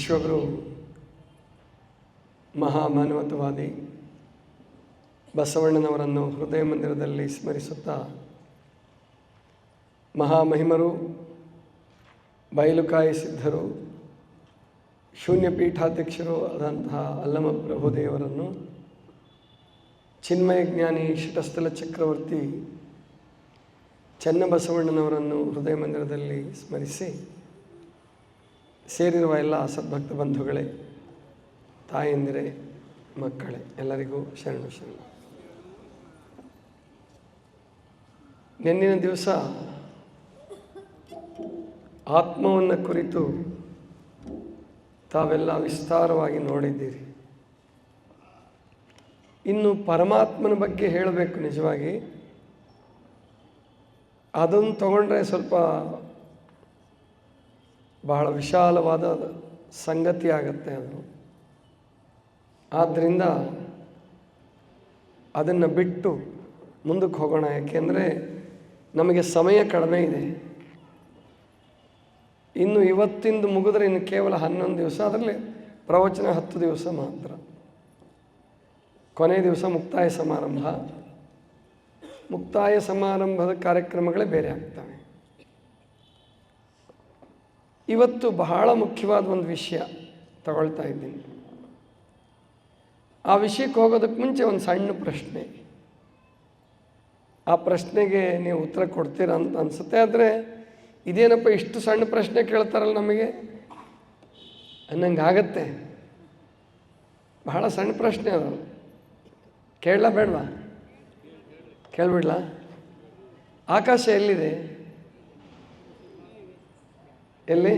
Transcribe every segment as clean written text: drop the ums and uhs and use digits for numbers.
ವಿಶ್ವಗುರು ಮಹಾಮಾನವತಾವಾದಿ ಬಸವಣ್ಣನವರನ್ನು ಹೃದಯ ಮಂದಿರದಲ್ಲಿ ಸ್ಮರಿಸುತ್ತಾ ಮಹಾಮಹಿಮರು, ಬಯಲುಕಾಯಿ ಸಿದ್ಧರು, ಶೂನ್ಯ ಪೀಠಾಧ್ಯಕ್ಷರು ಆದಂತಹ ಅಲ್ಲಮ ಪ್ರಭುದೇವರನ್ನು, ಚಿನ್ಮಯ ಜ್ಞಾನಿ ಶಟಸ್ಥಲ ಚಕ್ರವರ್ತಿ ಚನ್ನಬಸವಣ್ಣನವರನ್ನು ಹೃದಯ ಮಂದಿರದಲ್ಲಿ ಸ್ಮರಿಸಿ ಸೇರಿರುವ ಎಲ್ಲ ಸದ್ಭಕ್ತ ಬಂಧುಗಳೇ, ತಾಯಂದಿರೇ, ಮಕ್ಕಳೇ, ಎಲ್ಲರಿಗೂ ಶರಣು ಶರಣ. ನಿನ್ನಿನ ದಿವಸ ಆತ್ಮವನ್ನು ಕುರಿತು ತಾವೆಲ್ಲ ವಿಸ್ತಾರವಾಗಿ ನೋಡಿದ್ದೀರಿ. ಇನ್ನು ಪರಮಾತ್ಮನ ಬಗ್ಗೆ ಹೇಳಬೇಕು. ನಿಜವಾಗಿ ಅದನ್ನು ತಗೊಂಡ್ರೆ ಸ್ವಲ್ಪ ಬಹಳ ವಿಶಾಲವಾದ ಸಂಗತಿ ಆಗತ್ತೆ ಅದು. ಆದ್ದರಿಂದ ಅದನ್ನು ಬಿಟ್ಟು ಮುಂದಕ್ಕೆ ಹೋಗೋಣ. ಯಾಕೆಂದರೆ ನಮಗೆ ಸಮಯ ಕಡಿಮೆ ಇದೆ. ಇನ್ನು ಇವತ್ತಿಂದು ಮುಗಿದ್ರೆ ಇನ್ನು ಕೇವಲ 11 ದಿವಸ, ಅದರಲ್ಲಿ ಪ್ರವಚನ 10 ದಿವಸ ಮಾತ್ರ. ಕೊನೆಯ ದಿವಸ ಮುಕ್ತಾಯ ಸಮಾರಂಭ. ಮುಕ್ತಾಯ ಸಮಾರಂಭದ ಕಾರ್ಯಕ್ರಮಗಳೇ ಬೇರೆ ಆಗ್ತವೆ. ಇವತ್ತು ಬಹಳ ಮುಖ್ಯವಾದ ಒಂದು ವಿಷಯ ತಗೊಳ್ತಾ ಇದ್ದೀನಿ. ಆ ವಿಷಯಕ್ಕೆ ಹೋಗೋದಕ್ಕೆ ಮುಂಚೆ ಒಂದು ಸಣ್ಣ ಪ್ರಶ್ನೆ. ಆ ಪ್ರಶ್ನೆಗೆ ನೀವು ಉತ್ತರ ಕೊಡ್ತೀರಾ ಅಂತ ಅನಿಸುತ್ತೆ. ಆದರೆ ಇದೇನಪ್ಪ ಇಷ್ಟು ಸಣ್ಣ ಪ್ರಶ್ನೆ ಕೇಳ್ತಾರಲ್ಲ ನಮಗೆ ಅನ್ನಂಗೆ ಆಗತ್ತೆ. ಬಹಳ ಸಣ್ಣ ಪ್ರಶ್ನೆ ಅದು. ಕೇಳಲ್ಲ ಬೇಡವಾ? ಕೇಳ್ಬಿಡ್ಲಾ? ಆಕಾಶ ಎಲ್ಲಿದೆ? ಎಲ್ಲಿ?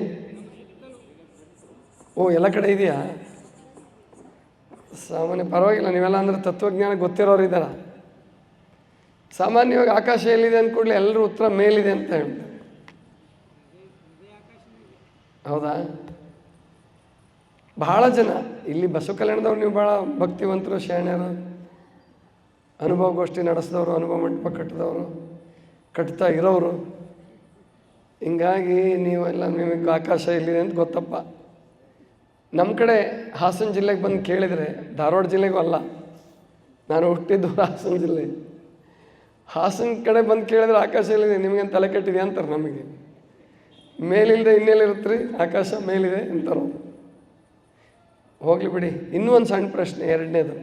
ಓ, ಎಲ್ಲ ಕಡೆ ಇದೆಯಾ? ಸಾಮಾನ್ಯ ಪರವಾಗಿಲ್ಲ, ನೀವೆಲ್ಲ ಅಂದರೆ ತತ್ವಜ್ಞಾನ ಗೊತ್ತಿರೋರು ಇದ್ದಾರ. ಸಾಮಾನ್ಯವಾಗಿ ಆಕಾಶ ಎಲ್ಲಿದೆ ಅಂದ್ಕೂಡಲೇ ಎಲ್ಲರೂ ಉತ್ತರ ಮೇಲಿದೆ ಅಂತ ಹೇಳ್ತಾರೆ. ಹೌದಾ? ಬಹಳ ಜನ ಇಲ್ಲಿ ಬಸವ ಕಲ್ಯಾಣದವ್ರು ನೀವು ಭಾಳ ಭಕ್ತಿವಂತರು, ಶರಣರು, ಅನುಭವಗೋಷ್ಠಿ ನಡೆಸಿದವರು, ಅನುಭವ ಮಂಟಪ ಕಟ್ಟಿದವರು, ಕಟ್ತಾ ಇರೋರು. ಹಿಂಗಾಗಿ ನೀವೆಲ್ಲ ನಿಮಗೆ ಆಕಾಶ ಎಲ್ಲಿದೆ ಅಂತ ಗೊತ್ತಪ್ಪ. ನಮ್ಮ ಕಡೆ ಹಾಸನ ಜಿಲ್ಲೆಗೆ ಬಂದು ಕೇಳಿದರೆ, ಧಾರವಾಡ ಜಿಲ್ಲೆಗೂ ಅಲ್ಲ, ನಾನು ಹುಟ್ಟಿದ್ದು ಹಾಸನ ಜಿಲ್ಲೆ. ಹಾಸನ ಕಡೆ ಬಂದು ಕೇಳಿದ್ರೆ ಆಕಾಶ ಎಲ್ಲಿದೆ, ನಿಮಗೇನು ತಲೆ ಕೆಟ್ಟಿದೆ ಅಂತಾರೆ. ನಮಗೆ ಮೇಲಿಲ್ಲದೆ ಇನ್ನೆಲ್ಲಿರುತ್ತೆ ರೀ, ಆಕಾಶ ಮೇಲಿದೆ ಅಂತಾರೆ. ಹೋಗಲಿ ಬಿಡಿ. ಇನ್ನೂ ಒಂದು ಸಣ್ಣ ಪ್ರಶ್ನೆ, ಎರಡನೇದು.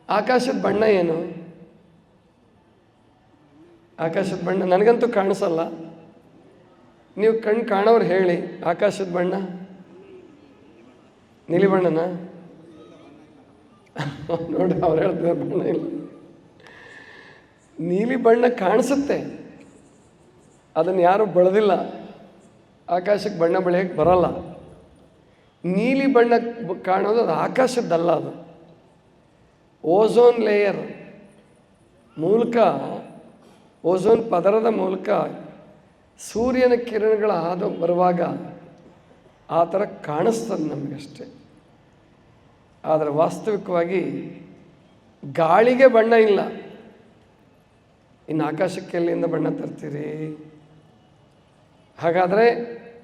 ಆಕಾಶದ ಬಣ್ಣ ಏನು? ಆಕಾಶದ ಬಣ್ಣ ನನಗಂತೂ ಕಾಣಿಸಲ್ಲ. ನೀವು ಕಣ್ಣು ಕಾಣೋರು ಹೇಳಿ. ಆಕಾಶದ ಬಣ್ಣ ನೀಲಿ ಬಣ್ಣನ? ನೋಡಿ, ಅವ್ರು ಹೇಳ್ತಾರೆ ಬಣ್ಣ ಇಲ್ಲ. ನೀಲಿ ಬಣ್ಣ ಕಾಣಿಸುತ್ತೆ, ಅದನ್ನು ಯಾರೂ ಬಳದಿಲ್ಲ. ಆಕಾಶಕ್ಕೆ ಬಣ್ಣ ಬೆಳೆಯೋಕ್ಕೆ ಬರೋಲ್ಲ. ನೀಲಿ ಬಣ್ಣ ಕಾಣೋದು ಅದು ಆಕಾಶದ್ದಲ್ಲ. ಅದು ಓಝೋನ್ ಲೇಯರ್ ಮೂಲಕ, ಓಝೋನ್ ಪದರದ ಮೂಲಕ ಸೂರ್ಯನ ಕಿರಣಗಳ ಹಾದು ಬರುವಾಗ ಆ ಥರ ಕಾಣಿಸ್ತದೆ ನಮಗಷ್ಟೆ. ಆದರೆ ವಾಸ್ತವಿಕವಾಗಿ ಗಾಳಿಗೆ ಬಣ್ಣ ಇಲ್ಲ. ಇನ್ನು ಆಕಾಶಕ್ಕೆ ಎಲ್ಲಿಂದ ಬಣ್ಣ ತರ್ತೀರಿ? ಹಾಗಾದರೆ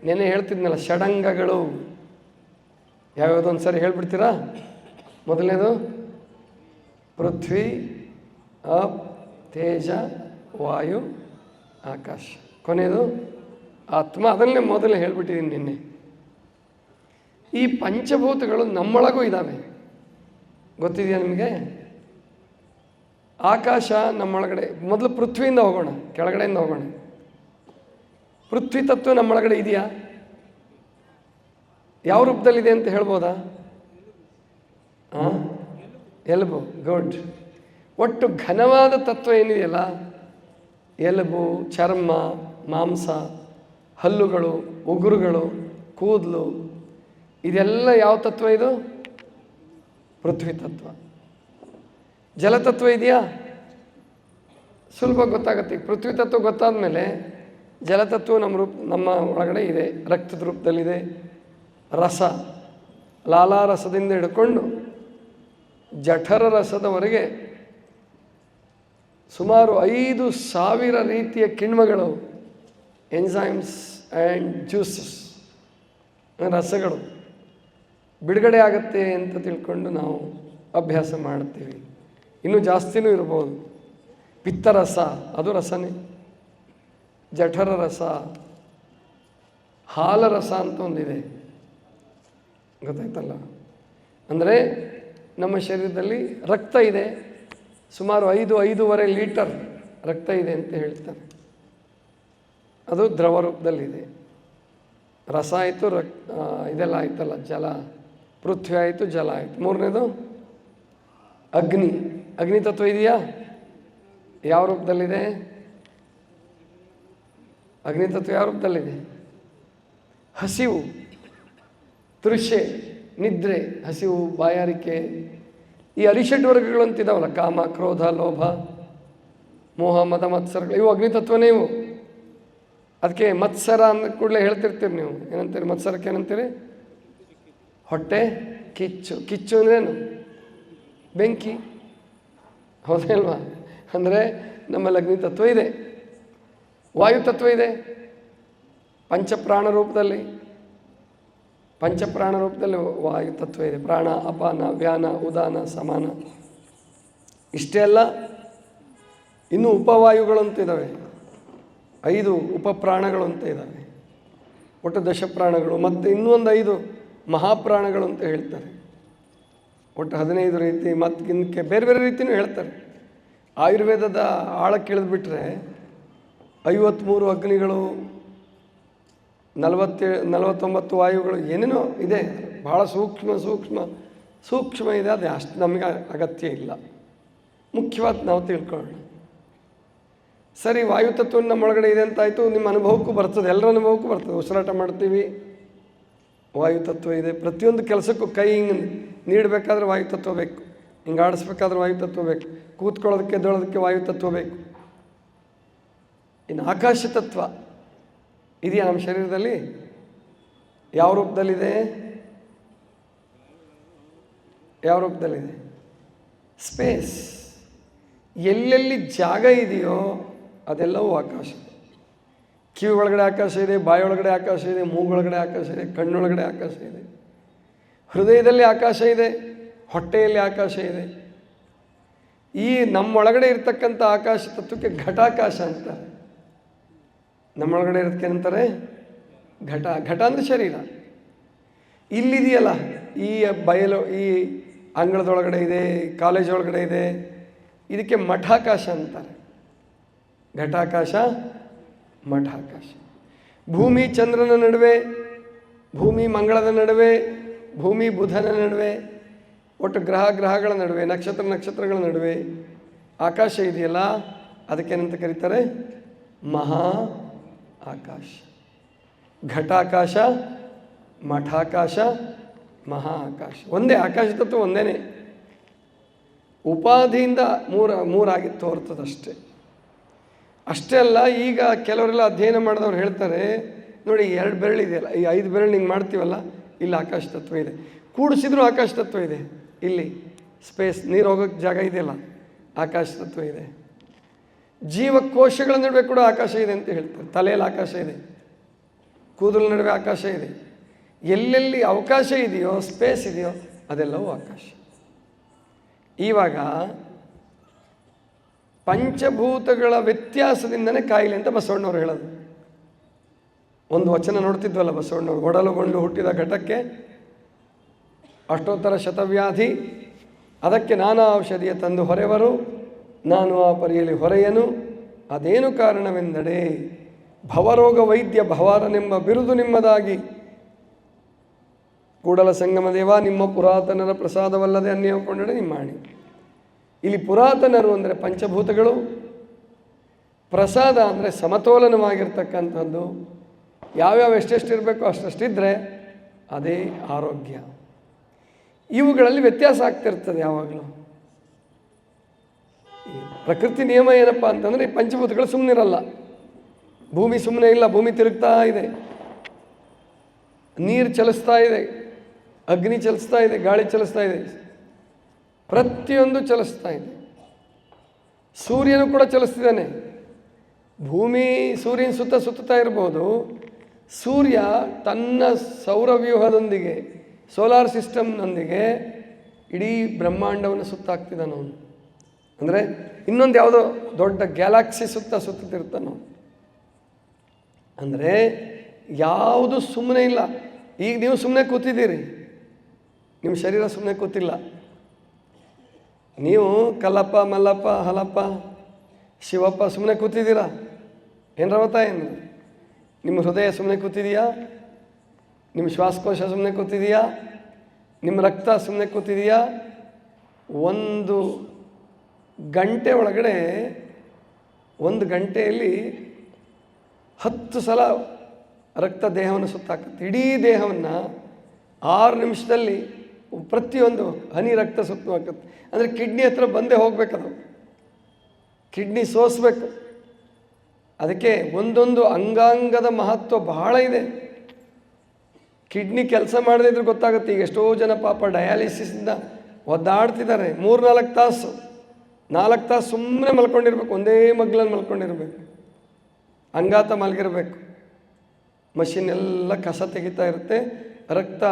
ನೆನೆ ಹೇಳ್ತಿದ್ನಲ್ಲ, ಷಡಂಗಗಳು ಯಾವ್ಯಾವುದು ಒಂದು ಸರಿ ಹೇಳ್ಬಿಡ್ತೀರಾ? ಮೊದಲನೇದು ಪೃಥ್ವಿ, ಅಪ್, ತೇಜ, ವಾಯು, ಆಕಾಶ. ಕೊನೆಯದು ಆತ್ಮ. ಅದನ್ನೇ ಮೊದಲೇ ಹೇಳ್ಬಿಟ್ಟಿದ್ದೀನಿ ನಿನ್ನೆ. ಈ ಪಂಚಭೂತಗಳು ನಮ್ಮೊಳಗೂ ಇದ್ದಾವೆ. ಗೊತ್ತಿದೆಯಾ ನಿಮಗೆ? ಆಕಾಶ ನಮ್ಮೊಳಗಡೆ. ಮೊದಲು ಪೃಥ್ವಿಯಿಂದ ಹೋಗೋಣ, ಕೆಳಗಡೆಯಿಂದ ಹೋಗೋಣ. ಪೃಥ್ವಿ ತತ್ವ ನಮ್ಮೊಳಗಡೆ ಇದೆಯಾ? ಯಾವ ರೂಪದಲ್ಲಿದೆ ಅಂತ ಹೇಳ್ಬೋದಾ? ಎಲುಬು. ಗುಡ್. ಒಟ್ಟು ಘನವಾದ ತತ್ವ ಏನಿದೆಯಲ್ಲ, ಎಲುಬು, ಚರ್ಮ, ಮಾಂಸ, ಹಲ್ಲುಗಳು, ಉಗುರುಗಳು, ಕೂದಲು, ಇದೆಲ್ಲ ಯಾವ ತತ್ವ? ಇದು ಪೃಥ್ವಿ ತತ್ವ. ಜಲತತ್ವ ಇದೆಯಾ? ಸುಲಭ ಗೊತ್ತಾಗುತ್ತೆ. ಪೃಥ್ವಿ ತತ್ವ ಗೊತ್ತಾದ ಮೇಲೆ ಜಲತತ್ವ ನಮ್ಮ ಒಳಗಡೆ ಇದೆ. ರಕ್ತದ ರೂಪದಲ್ಲಿದೆ. ರಸ, ಲಾಲಾರಸದಿಂದ ಹಿಡ್ಕೊಂಡು ಜಠರ ರಸದವರೆಗೆ ಸುಮಾರು 5,000 ರೀತಿಯ ಕಿಣ್ವಗಳು, ಎನ್ಸೈಮ್ಸ್ ಆ್ಯಂಡ್ ಜ್ಯೂಸಸ್, ರಸಗಳು ಬಿಡುಗಡೆ ಆಗುತ್ತೆ ಅಂತ ತಿಳ್ಕೊಂಡು ನಾವು ಅಭ್ಯಾಸ ಮಾಡ್ತೀವಿ. ಇನ್ನೂ ಜಾಸ್ತಿನೂ ಇರ್ಬೋದು. ಪಿತ್ತರಸ ಅದು ರಸನೇ. ಜಠರ ರಸ, ಹಾಲರಸ ಅಂತ ಒಂದಿದೆ, ಗೊತ್ತಾಯ್ತಲ್ಲ. ಅಂದರೆ ನಮ್ಮ ಶರೀರದಲ್ಲಿ ರಕ್ತ ಇದೆ, ಸುಮಾರು 5-5.5 ಲೀಟರ್ ರಕ್ತ ಇದೆ ಅಂತ ಹೇಳ್ತಾರೆ. ಅದು ದ್ರವ ರೂಪದಲ್ಲಿದೆ. ರಸ ಆಯಿತು, ಇದೆಲ್ಲ ಆಯ್ತಲ್ಲ, ಜಲ, ಪೃಥ್ವಿ ಆಯಿತು, ಜಲ ಆಯಿತು. ಮೂರನೇದು ಅಗ್ನಿ. ಅಗ್ನಿ ತತ್ವ ಇದೆಯಾ? ಯಾವ ರೂಪದಲ್ಲಿದೆ? ಅಗ್ನಿ ತತ್ವ ಯಾವ ರೂಪದಲ್ಲಿದೆ? ಹಸಿವು, ತೃಷೆ, ನಿದ್ರೆ, ಹಸಿವು, ಬಾಯಾರಿಕೆ, ಈ ಅರಿಷಡ್ ವರ್ಗಗಳು ಅಂತಿದ್ದಾವಲ್ಲ, ಕಾಮ, ಕ್ರೋಧ, ಲೋಭ, ಮೋಹ, ಮದ, ಮತ್ಸರಗಳು, ಇವು ಅಗ್ನಿತತ್ವನೇ ಇವು. ಅದಕ್ಕೆ ಮತ್ಸರ ಅಂದ ಕೂಡಲೇ ಹೇಳ್ತಿರ್ತೀರಿ ನೀವು. ಏನಂತೀರಿ ಮತ್ಸರಕ್ಕೆ? ಏನಂತೀರಿ? ಹೊಟ್ಟೆ ಕಿಚ್ಚು. ಕಿಚ್ಚು ಅಂದ್ರೇನು? ಬೆಂಕಿ, ಹೌದಲ್ವಾ? ಅಂದರೆ ನಮ್ಮಲ್ಲಿ ಅಗ್ನಿತತ್ವ ಇದೆ, ವಾಯುತತ್ವ ಇದೆ, ಪಂಚಪ್ರಾಣ ರೂಪದಲ್ಲಿ ವಾಯುತತ್ವ ಇದೆ. ಪ್ರಾಣ, ಅಪಾನ, ವ್ಯಾನ, ಉದಾನ, ಸಮಾನ. ಇಷ್ಟೇ ಅಲ್ಲ, ಇನ್ನೂ ಉಪವಾಯುಗಳು ಅಂತ ಇದ್ದಾವೆ, 5 ಉಪಪ್ರಾಣಗಳು ಅಂತ ಇದ್ದಾವೆ. ಒಟ್ಟು 10 ಪ್ರಾಣಗಳು, ಮತ್ತು ಇನ್ನೂ ಒಂದು 5 ಮಹಾಪ್ರಾಣಗಳು ಅಂತ ಹೇಳ್ತಾರೆ. ಒಟ್ಟು 15 ರೀತಿ, ಮತ್ತು ಇನ್ನಕ್ಕೆ ಬೇರೆ ಬೇರೆ ರೀತಿಯೂ ಹೇಳ್ತಾರೆ. ಆಯುರ್ವೇದದ ಆಳಕ್ಕೆ ಇಳಿದ್ಬಿಟ್ರೆ 53 ಅಗ್ನಿಗಳು, 49 ವಾಯುಗಳು, ಏನೇನೋ ಇದೆ. ಭಾಳ ಸೂಕ್ಷ್ಮ ಇದೆ. ಅದು ಅಷ್ಟು ನಮಗೆ ಅಗತ್ಯ ಇಲ್ಲ. ಮುಖ್ಯವಾದ ನಾವು ತಿಳ್ಕೊಳ್ಳೋಣ. ಸರಿ, ವಾಯುತತ್ವ ನಮ್ಮೊಳಗಡೆ ಇದೆ ಅಂತಾಯಿತು. ನಿಮ್ಮ ಅನುಭವಕ್ಕೂ ಬರ್ತದೆ, ಎಲ್ಲರ ಅನುಭವಕ್ಕೂ ಬರ್ತದೆ. ಉಸಿರಾಟ ಮಾಡ್ತೀವಿ, ವಾಯುತತ್ವ ಇದೆ. ಪ್ರತಿಯೊಂದು ಕೆಲಸಕ್ಕೂ ಕೈ ಹಿಂಗೆ ನೀಡಬೇಕಾದ್ರೆ ವಾಯುತತ್ವ ಬೇಕು, ಹಿಂಗೆ ಆಡಿಸ್ಬೇಕಾದ್ರೆ ವಾಯುತತ್ವ ಬೇಕು, ಕೂತ್ಕೊಳ್ಳೋದಕ್ಕೆ ಎದ್ದೇಳೋದಕ್ಕೆ ವಾಯುತತ್ವ ಬೇಕು. ಇನ್ನು ಆಕಾಶ ತತ್ವ ಇದೆಯಾ ನಮ್ಮ ಶರೀರದಲ್ಲಿ? ಯಾವ ರೂಪದಲ್ಲಿದೆ? ಸ್ಪೇಸ್. ಎಲ್ಲೆಲ್ಲಿ ಜಾಗ ಇದೆಯೋ ಅದೆಲ್ಲವೂ ಆಕಾಶ. ಕಿವಿ ಒಳಗಡೆ ಆಕಾಶ ಇದೆ, ಬಾಯೊಳಗಡೆ ಆಕಾಶ ಇದೆ, ಮೂಗೊಳಗಡೆ ಆಕಾಶ ಇದೆ, ಕಣ್ಣೊಳಗಡೆ ಆಕಾಶ ಇದೆ, ಹೃದಯದಲ್ಲಿ ಆಕಾಶ ಇದೆ, ಹೊಟ್ಟೆಯಲ್ಲಿ ಆಕಾಶ ಇದೆ. ಈ ನಮ್ಮೊಳಗಡೆ ಇರ್ತಕ್ಕಂಥ ಆಕಾಶ ತತ್ವಕ್ಕೆ ಘಟಾಕಾಶ ಅಂತಾರೆ. ನಮ್ಮೊಳಗಡೆ ಇರೋದಕ್ಕೆ ಅಂತಾರೆ ಘಟ ಅಂದರೆ ಶರೀರ. ಇಲ್ಲಿದೆಯಲ್ಲ, ಈ ಈ ಅಂಗಳದೊಳಗಡೆ ಇದೆ, ಕಾಲೇಜ್ ಒಳಗಡೆ ಇದೆ, ಇದಕ್ಕೆ ಮಠಾಕಾಶ ಅಂತಾರೆ. ಘಟಾಕಾಶ, ಮಠಾಕಾಶ. ಭೂಮಿ ಚಂದ್ರನ ನಡುವೆ, ಭೂಮಿ ಮಂಗಳದ ನಡುವೆ, ಭೂಮಿ ಬುಧನ ನಡುವೆ, ಒಟ್ಟು ಗ್ರಹಗಳ ನಡುವೆ, ನಕ್ಷತ್ರಗಳ ನಡುವೆ ಆಕಾಶ ಇದೆಯಲ್ಲ, ಅದಕ್ಕೇನಂತ ಕರೀತಾರೆ? ಮಹಾ ಆಕಾಶ. ಘಟಾಕಾಶ, ಮಠಾಕಾಶ, ಮಹಾ ಆಕಾಶ. ಒಂದೇ ಆಕಾಶ ತತ್ವ, ಒಂದೇ. ಉಪಾಧಿಯಿಂದ ಮೂರಾಗಿ ತೋರ್ತದಷ್ಟೇ. ಅಷ್ಟೇ ಅಲ್ಲ, ಈಗ ಕೆಲವರೆಲ್ಲ ಅಧ್ಯಯನ ಮಾಡಿದವ್ರು ಹೇಳ್ತಾರೆ ನೋಡಿ, 2 ಬೆರಳು ಇದೆಯಲ್ಲ, ಈ 5 ಬೆರಳು ಹಿಂಗೆ ಮಾಡ್ತೀವಲ್ಲ, ಇಲ್ಲಿ ಆಕಾಶ ತತ್ವ ಇದೆ. ಕೂಡಿಸಿದ್ರೂ ಆಕಾಶ ತತ್ವ ಇದೆ. ಇಲ್ಲಿ ಸ್ಪೇಸ್, ನೀರು ಹೋಗೋಕ್ಕೆ ಜಾಗ ಇದೆಯಲ್ಲ, ಆಕಾಶ ತತ್ವ ಇದೆ. ಜೀವಕೋಶಗಳ ನಡುವೆ ಕೂಡ ಆಕಾಶ ಇದೆ ಅಂತ ಹೇಳ್ತಾರೆ. ತಲೆಯಲ್ಲಿ ಆಕಾಶ ಇದೆ, ಕೂದಲ ನಡುವೆ ಆಕಾಶ ಇದೆ. ಎಲ್ಲೆಲ್ಲಿ ಅವಕಾಶ ಇದೆಯೋ, ಸ್ಪೇಸ್ ಇದೆಯೋ, ಅದೆಲ್ಲವೂ ಆಕಾಶ. ಇವಾಗ ಪಂಚಭೂತಗಳ ವ್ಯತ್ಯಾಸದಿಂದನೇ ಕಾಯಿಲೆ ಅಂತ ಬಸವಣ್ಣವ್ರು ಹೇಳೋದು. ಒಂದು ವಚನ ನೋಡ್ತಿದ್ವಲ್ಲ ಬಸವಣ್ಣವ್ರು, ಒಡಲುಗೊಂಡು ಹುಟ್ಟಿದ ಘಟಕ್ಕೆ ಅಷ್ಟೋತ್ತರ ಶತವ್ಯಾಧಿ, ಅದಕ್ಕೆ ನಾನಾ ಔಷಧಿಯ ತಂದು ಹೊರೆವರು, ನಾನು ಆ ಪರಿಯಲ್ಲಿ ಹೊರೆಯನು, ಅದೇನು ಕಾರಣವೆಂದಡೆ ಭವರೋಗ ವೈದ್ಯ ಭವಾರನೆಂಬ ಬಿರುದು ನಿಮ್ಮದಾಗಿ, ಕೂಡಲ ಸಂಗಮ ದೇವ ನಿಮ್ಮ ಪುರಾತನರ ಪ್ರಸಾದವಲ್ಲದೆ ಅನ್ಯ ಕೊಂಡಡೆ ನಿಮ್ಮಾಣಿ. ಇಲ್ಲಿ ಪುರಾತನರು ಅಂದರೆ ಪಂಚಭೂತಗಳು, ಪ್ರಸಾದ ಅಂದರೆ ಸಮತೋಲನವಾಗಿರ್ತಕ್ಕಂಥದ್ದು. ಯಾವ್ಯಾವ ಎಷ್ಟೆಷ್ಟಿರಬೇಕೋ ಅಷ್ಟಷ್ಟಿದ್ದರೆ ಅದೇ ಆರೋಗ್ಯ. ಇವುಗಳಲ್ಲಿ ವ್ಯತ್ಯಾಸ ಆಗ್ತಿರ್ತದೆ ಯಾವಾಗಲೂ. ಪ್ರಕೃತಿ ನಿಯಮ ಏನಪ್ಪ ಅಂತಂದರೆ, ಈ ಪಂಚಭೂತಗಳು ಸುಮ್ಮನಿರಲ್ಲ. ಭೂಮಿ ಸುಮ್ಮನೆ ಇಲ್ಲ, ಭೂಮಿ ತಿರುಗ್ತಾ ಇದೆ, ನೀರು ಚಲಿಸ್ತಾ ಇದೆ, ಅಗ್ನಿ ಚಲಿಸ್ತಾ ಇದೆ, ಗಾಳಿ ಚಲಿಸ್ತಾ ಇದೆ, ಪ್ರತಿಯೊಂದು ಚಲಿಸ್ತಾ ಇದೆ. ಸೂರ್ಯನು ಕೂಡ ಚಲಿಸ್ತಿದ್ದಾನೆ. ಭೂಮಿ ಸೂರ್ಯನ ಸುತ್ತಾ ಇರ್ಬೋದು. ಸೂರ್ಯ ತನ್ನ ಸೌರವ್ಯೂಹದೊಂದಿಗೆ ಸೋಲಾರ್ ಸಿಸ್ಟಮ್ನೊಂದಿಗೆ ಇಡೀ ಬ್ರಹ್ಮಾಂಡವನ್ನು ಸುತ್ತಾಕ್ತಿದ್ದಾನೆ ಅವನು. ಅಂದರೆ ಇನ್ನೊಂದು ಯಾವುದೋ ದೊಡ್ಡ ಗ್ಯಾಲಾಕ್ಸಿ ಸುತ್ತಿರ್ತಾನೆ ಅವನು. ಅಂದರೆ ಯಾವುದು ಸುಮ್ಮನೆ ಇಲ್ಲ. ಈಗ ನೀವು ಸುಮ್ಮನೆ ಕೂತಿದ್ದೀರಿ, ನಿಮ್ಮ ಶರೀರ ಸುಮ್ಮನೆ ಕೂತಿಲ್ಲ. ನೀವು ಕಲ್ಲಪ್ಪ, ಮಲ್ಲಪ್ಪ, ಹಲಪ್ಪ, ಶಿವಪ್ಪ ಸುಮ್ಮನೆ ಕೂತಿದ್ದೀರಾ ಏನರವತ್ತ ಏನು? ನಿಮ್ಮ ಹೃದಯ ಸುಮ್ಮನೆ ಕೂತಿದೆಯಾ? ನಿಮ್ಮ ಶ್ವಾಸಕೋಶ ಸುಮ್ಮನೆ ಕೂತಿದೆಯಾ? ನಿಮ್ಮ ರಕ್ತ ಸುಮ್ಮನೆ ಕೂತಿದೆಯಾ? 1 ಗಂಟೆ ಒಳಗಡೆ 1 ಗಂಟೆಯಲ್ಲಿ 10 ಸಲ ರಕ್ತ ದೇಹವನ್ನು ಸುತ್ತಾಕುತ್ತೆ. ಇಡೀ ದೇಹವನ್ನು 6 ನಿಮಿಷದಲ್ಲಿ ಪ್ರತಿಯೊಂದು ಹನಿ ರಕ್ತ ಸುತ್ತು ಹಾಕುತ್ತೆ. ಅಂದರೆ ಕಿಡ್ನಿ ಹತ್ರ ಬಂದೇ ಹೋಗ್ಬೇಕದು, ಕಿಡ್ನಿ ಸೋಸಬೇಕು. ಅದಕ್ಕೆ ಒಂದೊಂದು ಅಂಗಾಂಗದ ಮಹತ್ವ ಬಹಳ ಇದೆ. ಕಿಡ್ನಿ ಕೆಲಸ ಮಾಡದೇ ಇದ್ರೆ ಗೊತ್ತಾಗುತ್ತೆ. ಈಗ ಎಷ್ಟೋ ಜನ ಪಾಪ ಡಯಾಲಿಸಿಸಿಂದ ಒದ್ದಾಡ್ತಿದ್ದಾರೆ. 3-4 ತಾಸು 4 ತಾಸು ಸುಮ್ಮನೆ ಮಲ್ಕೊಂಡಿರ್ಬೇಕು, ಒಂದೇ ಮಗ್ಲಲ್ಲಿ ಮಲ್ಕೊಂಡಿರ್ಬೇಕು, ಅಂಗಾತ ಮಲಗಿರ್ಬೇಕು. ಮಷಿನ್ ಎಲ್ಲ ಕಸ ತೆಗಿತಾ ಇರುತ್ತೆ, ರಕ್ತ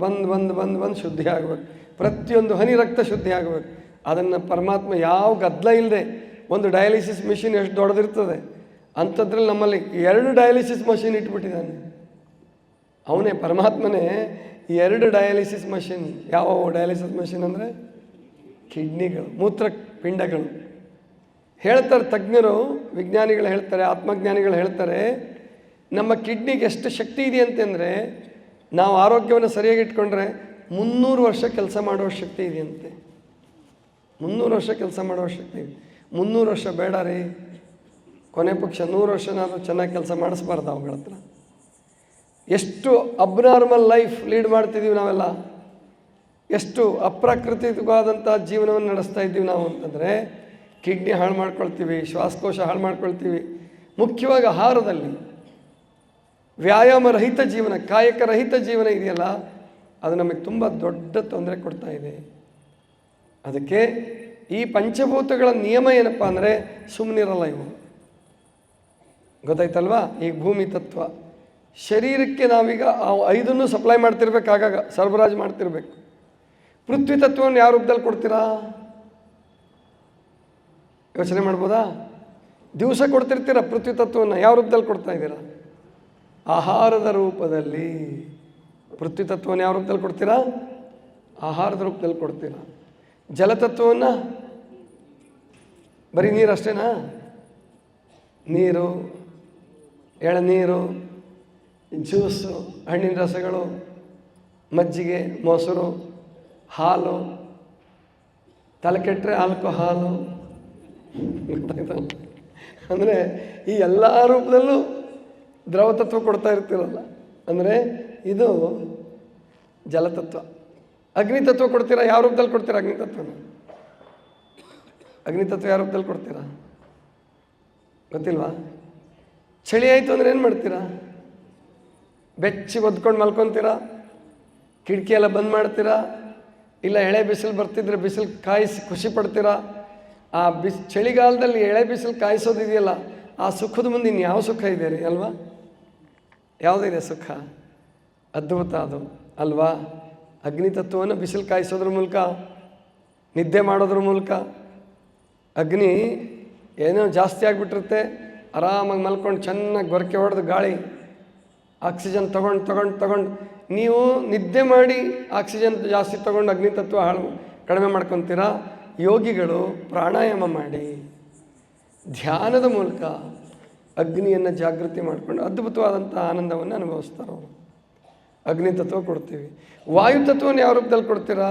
ಬಂದು ಶುದ್ಧಿ ಆಗಬೇಕು. ಪ್ರತಿಯೊಂದು ಹನಿ ರಕ್ತ ಶುದ್ಧಿ ಆಗಬೇಕು. ಅದನ್ನು ಪರಮಾತ್ಮ ಯಾವ ಗದ್ದಲ ಇಲ್ಲದೆ, ಒಂದು ಡಯಾಲಿಸಿಸ್ ಮಿಷಿನ್ ಎಷ್ಟು ದೊಡ್ಡದಿರ್ತದೆ ಅಂಥದ್ರಲ್ಲಿ ನಮ್ಮಲ್ಲಿ 2 ಡಯಾಲಿಸಿಸ್ ಮಷಿನ್ ಇಟ್ಬಿಟ್ಟಿದ್ದಾನೆ. ಅವನೇ ಪರಮಾತ್ಮನೇ 2 ಡಯಾಲಿಸಿಸ್ ಮಷಿನ್. ಯಾವ ಡಯಾಲಿಸಿಸ್ ಮಷಿನ್ ಅಂದರೆ ಕಿಡ್ನಿಗಳು, ಮೂತ್ರಪಿಂಡಗಳು. ಹೇಳ್ತಾರೆ ತಜ್ಞರು, ವಿಜ್ಞಾನಿಗಳು ಹೇಳ್ತಾರೆ, ಆತ್ಮಜ್ಞಾನಿಗಳು ಹೇಳ್ತಾರೆ, ನಮ್ಮ ಕಿಡ್ನಿಗೆ ಎಷ್ಟು ಶಕ್ತಿ ಇದೆ ಅಂತಂದರೆ, ನಾವು ಆರೋಗ್ಯವನ್ನು ಸರಿಯಾಗಿ ಇಟ್ಕೊಂಡ್ರೆ 300 ವರ್ಷ ಕೆಲಸ ಮಾಡುವ ಶಕ್ತಿ ಇದೆಯಂತೆ. 300 ವರ್ಷ ಕೆಲಸ ಮಾಡುವ ಶಕ್ತಿ ಇದೆ. 300 ವರ್ಷ ಬೇಡ ರೀ, ಕೊನೆ ಪಕ್ಷ 100 ವರ್ಷನಾದರೂ ಚೆನ್ನಾಗಿ ಕೆಲಸ ಮಾಡಿಸ್ಬಾರ್ದು ಅವುಗಳ ಹತ್ರ. ಎಷ್ಟು ಅಬ್ನಾರ್ಮಲ್ ಲೈಫ್ ಲೀಡ್ ಮಾಡ್ತಿದ್ದೀವಿ ನಾವೆಲ್ಲ, ಎಷ್ಟು ಅಪ್ರಾಕೃತಿಕವಾದಂಥ ಜೀವನವನ್ನು ನಡೆಸ್ತಾ ಇದ್ದೀವಿ ನಾವು ಅಂತಂದರೆ, ಕಿಡ್ನಿ ಹಾಳು ಮಾಡ್ಕೊಳ್ತೀವಿ, ಶ್ವಾಸಕೋಶ ಹಾಳು ಮಾಡ್ಕೊಳ್ತೀವಿ. ಮುಖ್ಯವಾಗಿ ಆಹಾರದಲ್ಲಿ ವ್ಯಾಯಾಮ ರಹಿತ ಜೀವನ, ಕಾಯಕ ರಹಿತ ಜೀವನ ಇದೆಯಲ್ಲ, ಅದು ನಮಗೆ ತುಂಬ ದೊಡ್ಡ ತೊಂದರೆ ಕೊಡ್ತಾ ಇದೆ. ಅದಕ್ಕೆ ಈ ಪಂಚಭೂತಗಳ ನಿಯಮ ಏನಪ್ಪ ಅಂದರೆ ಸುಮ್ಮನಿರಲ್ಲ ಇವು, ಗೊತ್ತಾಯ್ತಲ್ವಾ? ಈಗ ಭೂಮಿ ತತ್ವ, ಶರೀರಕ್ಕೆ ನಾವೀಗ 5 ಸಪ್ಲೈ ಮಾಡ್ತಿರ್ಬೇಕು, ಆಗಾಗ ಸರಬರಾಜು ಮಾಡ್ತಿರ್ಬೇಕು. ಪೃಥ್ವಿ ತತ್ವವನ್ನು ಯಾವ ರೂಪದಲ್ಲಿ ಕೊಡ್ತೀರಾ? ಯೋಚನೆ ಮಾಡ್ಬೋದಾ? ದಿವಸ ಕೊಡ್ತಿರ್ತೀರ ಪೃಥ್ವಿ ತತ್ವವನ್ನು, ಯಾವ ರೂಪದಲ್ಲಿ ಕೊಡ್ತಾ ಇದ್ದೀರಾ? ಆಹಾರದ ರೂಪದಲ್ಲಿ. ಪೃಥ್ವಿ ತತ್ವವನ್ನು ಯಾವ ರೂಪದಲ್ಲಿ ಕೊಡ್ತೀರಾ? ಆಹಾರದ ರೂಪದಲ್ಲಿ ಕೊಡ್ತೀರಾ. ಜಲತತ್ವವನ್ನು ಬರೀ ನೀರು ಅಷ್ಟೇನಾ? ನೀರು, ಎಳನೀರು, ಜ್ಯೂಸು, ಹಣ್ಣಿನ ರಸಗಳು, ಮಜ್ಜಿಗೆ, ಮೊಸರು, ಹಾಲು, ತಲೆ ಕೆಟ್ಟರೆ ಆಲ್ಕೋಹಾಲು, ಅಂದರೆ ಈ ಎಲ್ಲ ರೂಪದಲ್ಲೂ ದ್ರವತತ್ವ ಕೊಡ್ತಾ ಇರ್ತೀರಲ್ಲ, ಅಂದರೆ ಇದು ಜಲತತ್ವ. ಅಗ್ನಿತತ್ವ ಕೊಡ್ತೀರಾ? ಯಾವ ರೂಪದಲ್ಲಿ ಕೊಡ್ತೀರಾ ಅಗ್ನಿತತ್ವನ? ಅಗ್ನಿತತ್ವ ಯಾವ ರೂಪದಲ್ಲಿ ಕೊಡ್ತೀರಾ ಗೊತ್ತಿಲ್ವಾ? ಚಳಿ ಆಯಿತು ಅಂದರೆ ಏನು ಮಾಡ್ತೀರಾ? ಬೆಚ್ಚಗೆ ಒದ್ಕೊಂಡು ಮಲ್ಕೊತೀರಾ? ಕಿಟಕಿ ಎಲ್ಲ ಬಂದ್ ಮಾಡ್ತೀರಾ? ಇಲ್ಲ ಎಳೆ ಬಿಸಿಲು ಬರ್ತಿದ್ರೆ ಬಿಸಿಲು ಕಾಯಿಸಿ ಖುಷಿ ಪಡ್ತೀರಾ? ಆ ಚಳಿಗಾಲದಲ್ಲಿ ಎಳೆ ಬಿಸಿಲು ಕಾಯಿಸೋದಿದೆಯಲ್ಲ, ಆ ಸುಖದ ಮುಂದೆ ಇನ್ಯಾವ ಸುಖ ಇದೆ ರೀ ಅಲ್ವಾ? ಯಾವುದಿದೆ ಸುಖ? ಅದ್ಭುತ ಅದು ಅಲ್ವಾ? ಅಗ್ನಿತತ್ವವನ್ನು ಬಿಸಿಲು ಕಾಯಿಸೋದ್ರ ಮೂಲಕ, ನಿದ್ದೆ ಮಾಡೋದ್ರ ಮೂಲಕ, ಅಗ್ನಿ ಏನೋ ಜಾಸ್ತಿ ಆಗಿಬಿಟ್ಟಿರುತ್ತೆ, ಆರಾಮಾಗಿ ಮಲ್ಕೊಂಡು ಚೆನ್ನಾಗಿ ಗೊರಕೆ ಹೊಡೆದು ಗಾಳಿ ಆಕ್ಸಿಜನ್ ತಗೊಂಡು ನೀವು ನಿದ್ದೆ ಮಾಡಿ ಆಕ್ಸಿಜನ್ ಜಾಸ್ತಿ ತೊಗೊಂಡು ಅಗ್ನಿತತ್ವ ಕಡಿಮೆ ಮಾಡ್ಕೊತೀರಾ. ಯೋಗಿಗಳು ಪ್ರಾಣಾಯಾಮ ಮಾಡಿ ಧ್ಯಾನದ ಮೂಲಕ ಅಗ್ನಿಯನ್ನು ಜಾಗೃತಿ ಮಾಡಿಕೊಂಡು ಅದ್ಭುತವಾದಂಥ ಆನಂದವನ್ನು ಅನುಭವಿಸ್ತಾರೆ ಅವರು. ಅಗ್ನಿತತ್ವ ಕೊಡ್ತೀವಿ. ವಾಯುತತ್ವವನ್ನು ಯಾವ ರೂಪದಲ್ಲಿ ಕೊಡ್ತೀರಾ?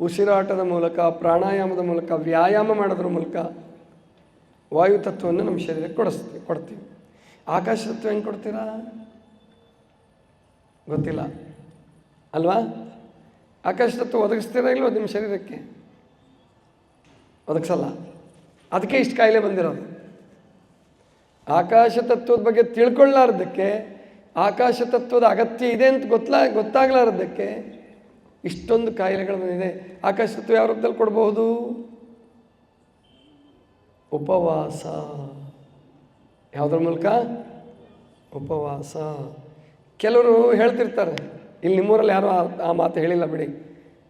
ಉಸಿರಾಟದ ಮೂಲಕ, ಪ್ರಾಣಾಯಾಮದ ಮೂಲಕ, ವ್ಯಾಯಾಮ ಮಾಡೋದ್ರ ಮೂಲಕ ವಾಯುತತ್ವವನ್ನು ನಮ್ಮ ಶರೀರಕ್ಕೆ ಕೊಡ್ತೀವಿ. ಆಕಾಶ ತತ್ವ ಹೆಂಗೆ ಕೊಡ್ತೀರಾ? ಗೊತ್ತಿಲ್ಲ ಅಲ್ವಾ? ಆಕಾಶ ತತ್ವ ಒದಗಿಸ್ತೀರಾ ಇಲ್ವೋ ನಿಮ್ಮ ಶರೀರಕ್ಕೆ? ಒದಗಿಸಲ್ಲ. ಅದಕ್ಕೆ ಇಷ್ಟು ಕಾಯಿಲೆ ಬಂದಿರೋದು. ಆಕಾಶ ತತ್ವದ ಬಗ್ಗೆ ತಿಳ್ಕೊಳ್ಳಾರ್ದಕ್ಕೆ, ಆಕಾಶ ತತ್ವದ ಅಗತ್ಯ ಇದೆ ಅಂತ ಗೊತ್ತಾಗಲಾರದಕ್ಕೆ ಇಷ್ಟೊಂದು ಕಾಯಿಲೆಗಳು ಬಂದಿದೆ. ಆಕಾಶ ತತ್ವ ಯಾವ ರೂಪದಲ್ಲಿ ಕೊಡಬಹುದು? ಉಪವಾಸ. ಯಾವುದ್ರ ಮೂಲಕ? ಉಪವಾಸ. ಕೆಲವರು ಹೇಳ್ತಿರ್ತಾರೆ, ಇಲ್ಲಿ ನಿಮ್ಮೂರಲ್ಲಿ ಯಾರೂ ಆ ಮಾತು ಹೇಳಿಲ್ಲ ಬಿಡಿ.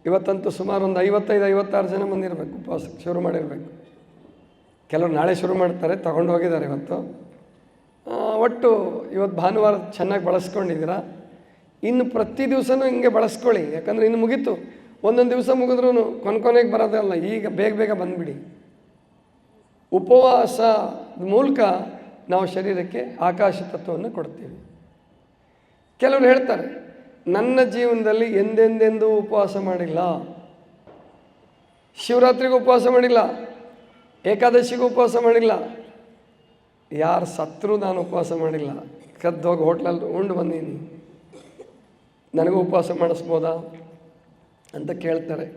ಇವತ್ತಂತೂ ಸುಮಾರು ಒಂದು 55-56 ಜನ ಬಂದಿರಬೇಕು, ಉಪವಾಸಕ್ಕೆ ಶುರು ಮಾಡಿರಬೇಕು. ಕೆಲವರು ನಾಳೆ ಶುರು ಮಾಡ್ತಾರೆ, ತಗೊಂಡು ಹೋಗಿದ್ದಾರೆ ಇವತ್ತು. ಒಟ್ಟು ಇವತ್ತು ಭಾನುವಾರ ಚೆನ್ನಾಗಿ ಬಳಸ್ಕೊಂಡಿದ್ದೀರಾ. ಇನ್ನು ಪ್ರತಿ ದಿವಸನೂ ಹಿಂಗೆ ಬಳಸ್ಕೊಳ್ಳಿ, ಯಾಕಂದರೆ ಇನ್ನು ಮುಗೀತು. ಒಂದೊಂದು ದಿವಸ ಮುಗಿದ್ರೂ ಕೊನೆಗೆ ಬರೋದಲ್ಲ, ಈಗ ಬೇಗ ಬೇಗ ಬಂದುಬಿಡಿ. ಉಪವಾಸ ಮೂಲಕ ನಾವು ಶರೀರಕ್ಕೆ ಆಕಾಶ ತತ್ವವನ್ನು ಕೊಡ್ತೀವಿ. ಕೆಲವರು ಹೇಳ್ತಾರೆ, ನನ್ನ ಜೀವನದಲ್ಲಿ ಎಂದೆಂದೆಂದೂ ಉಪವಾಸ ಮಾಡಿಲ್ಲ, ಶಿವರಾತ್ರಿಗೂ ಉಪವಾಸ ಮಾಡಿಲ್ಲ, ಏಕಾದಶಿಗೂ ಉಪವಾಸ ಮಾಡಿಲ್ಲ, ಯಾರು ಸತ್ರೂ ನಾನು ಉಪವಾಸ ಮಾಡಿಲ್ಲ, ಕದ್ದೋಗಿ ಹೋಟ್ಲಲ್ಲಿ ಉಂಡು ಬಂದೀನಿ, ನನಗೂ ಉಪವಾಸ ಮಾಡಿಸ್ಬೋದಾ ಅಂತ ಕೇಳ್ತಾರೆ.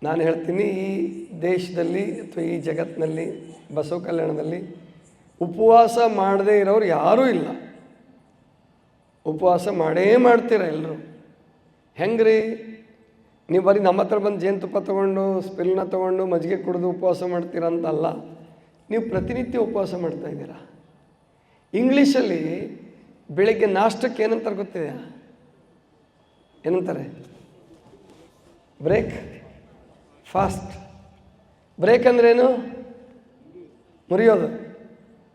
ನಾನು ಹೇಳ್ತೀನಿ, ಈ ದೇಶದಲ್ಲಿ ಅಥವಾ ಈ ಜಗತ್ತಿನಲ್ಲಿ ಬಸವ ಕಲ್ಯಾಣದಲ್ಲಿ ಉಪವಾಸ ಮಾಡದೇ ಇರೋರು ಯಾರೂ ಇಲ್ಲ. ಉಪವಾಸ ಮಾಡೇ ಮಾಡ್ತೀರ ಎಲ್ಲರೂ. ಹೆಂಗ್ರಿ, ನೀವು ಬರೀ ನಮ್ಮ ಹತ್ರ ಬಂದು ಜೇನುತುಪ್ಪ ತೊಗೊಂಡು ಸ್ಪಿಲ್ನ ತೊಗೊಂಡು ಮಜ್ಜಿಗೆ ಕುಡಿದು ಉಪವಾಸ ಮಾಡ್ತೀರ ಅಂತಲ್ಲ, ನೀವು ಪ್ರತಿನಿತ್ಯ ಉಪವಾಸ ಮಾಡ್ತಾಯಿದ್ದೀರಾ. ಇಂಗ್ಲೀಷಲ್ಲಿ ಬೆಳಗ್ಗೆ ನಾಷ್ಟಕ್ಕೆ ಏನಂತಾರೆ ಗೊತ್ತಿದೆ? ಏನಂತಾರೆ? Break fast. ಬ್ರೇಕ್ ಅಂದ್ರೇನು? ಮುರಿಯೋದು.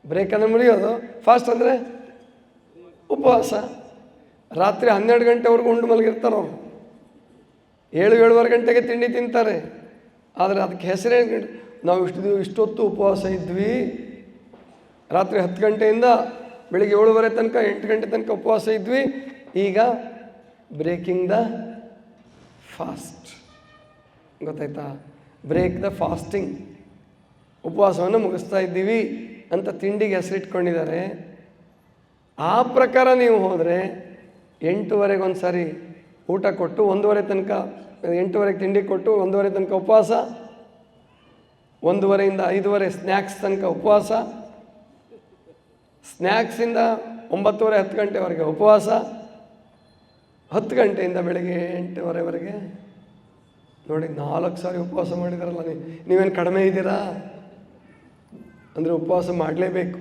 ಬ್ರೇಕ್ ಅಂದರೆ ಮುರಿಯೋದು, ಫಾಸ್ಟ್ ಅಂದರೆ ಉಪವಾಸ. ರಾತ್ರಿ 12 ಗಂಟೆವರೆಗೂ ಉಂಡು ಮಲಗಿರ್ತಾರೆ ಅವರು. 7-7:15 ಗಂಟೆಗೆ ತಿಂಡಿ ತಿಂತಾರೆ. ಆದರೆ ಅದಕ್ಕೆ ಹೆಸರೇ, ನಾವು ಇಷ್ಟೊತ್ತು ಉಪವಾಸ ಇದ್ವಿ, ರಾತ್ರಿ 10 ಗಂಟೆಯಿಂದ ಬೆಳಿಗ್ಗೆ 7:15 ತನಕ 8 ಗಂಟೆ ತನಕ ಉಪವಾಸ ಇದ್ವಿ, ಈಗ ಬ್ರೇಕಿಂಗ್ ದ ಫಾಸ್ಟ್. ಗೊತ್ತಾಯ್ತಾ? ಬ್ರೇಕ್ ದ ಫಾಸ್ಟಿಂಗ್, ಉಪವಾಸವನ್ನು ಮುಗಿಸ್ತಾ ಇದ್ದೀವಿ ಅಂತ ತಿಂಡಿಗೆ ಹೆಸರಿಟ್ಕೊಂಡಿದ್ದಾರೆ. ಆ ಪ್ರಕಾರ ನೀವು ಹೋದರೆ 8:30 ಒಂದು ಸಾರಿ ಊಟ ಕೊಟ್ಟು 1:30 ತನಕ, 8:30 ತಿಂಡಿ ಕೊಟ್ಟು 1:30 ತನಕ ಉಪವಾಸ, 1:30 5:30 ಸ್ನ್ಯಾಕ್ಸ್ ತನಕ ಉಪವಾಸ, ಸ್ನ್ಯಾಕ್ಸಿಂದ 9:30 10 ಗಂಟೆವರೆಗೆ ಉಪವಾಸ, 10 ಗಂಟೆಯಿಂದ ಬೆಳಗ್ಗೆ 8:30ವರೆಗೆ. ನೋಡಿ, 4 ಸಾರಿ ಉಪವಾಸ ಮಾಡಿದಾರಲ್ಲ. ನೀವೇನು ಕಡಿಮೆ ಇದ್ದೀರಾ? ಅಂದರೆ ಉಪವಾಸ ಮಾಡಲೇಬೇಕು.